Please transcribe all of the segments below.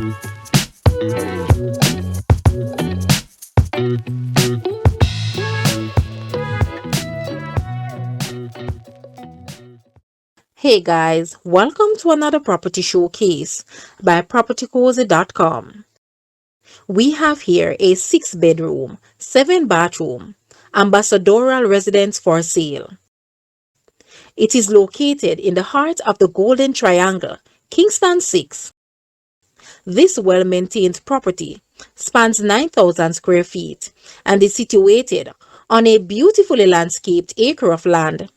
Hey guys, welcome to another property showcase by propertycozy.com. We have here a 6-bedroom, 7-bathroom Ambassadorial residence for sale. It is located in the heart of the Golden Triangle, Kingston 6. This well-maintained property spans 9,000 square feet and is situated on a beautifully landscaped acre of land.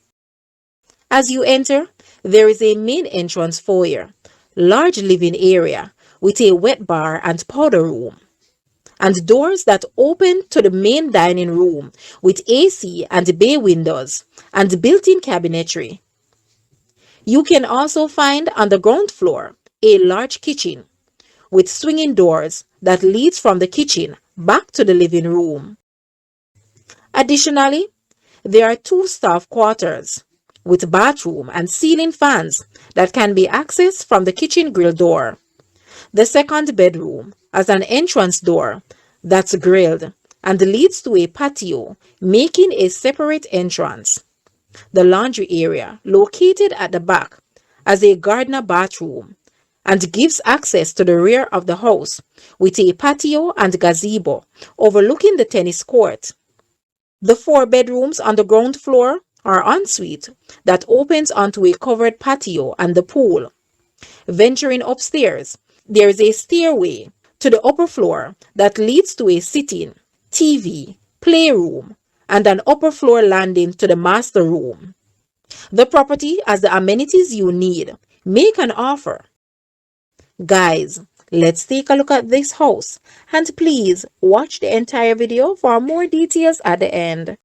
As you enter, there is a main entrance foyer, large living area with a wet bar and powder room, and doors that open to the main dining room with AC and bay windows and built-in cabinetry. You can also find on the ground floor a large kitchen with swinging doors that leads from the kitchen back to the living room. Additionally, there are 2 staff quarters with bathroom and ceiling fans that can be accessed from the kitchen grill door. The 2nd bedroom has an entrance door that's grilled and leads to a patio, making a separate entrance. The laundry area, located at the back, has a gardener bathroom and gives access to the rear of the house with a patio and gazebo overlooking the tennis court. The 4 bedrooms on the ground floor are ensuite that opens onto a covered patio and the pool. Venturing upstairs, there is a stairway to the upper floor that leads to a sitting, TV, playroom, and an upper floor landing to the master room. The property has the amenities you need. Make an offer. Guys, let's take a look at this house, and please watch the entire video for more details at the end.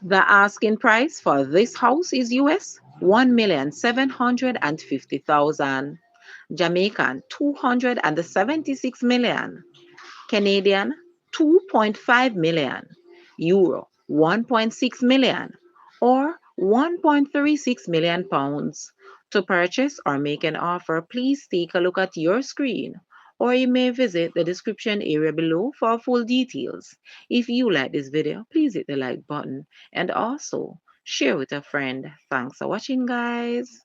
The asking price for this house is US 1,750,000, Jamaican 276 million, Canadian 2.5 million, Euro 1.6 million, or 1.36 million pounds. To purchase or make an offer, please take a look at your screen, or you may visit the description area below for full details. If you like this video, please hit the like button and also share with a friend. Thanks for watching, guys.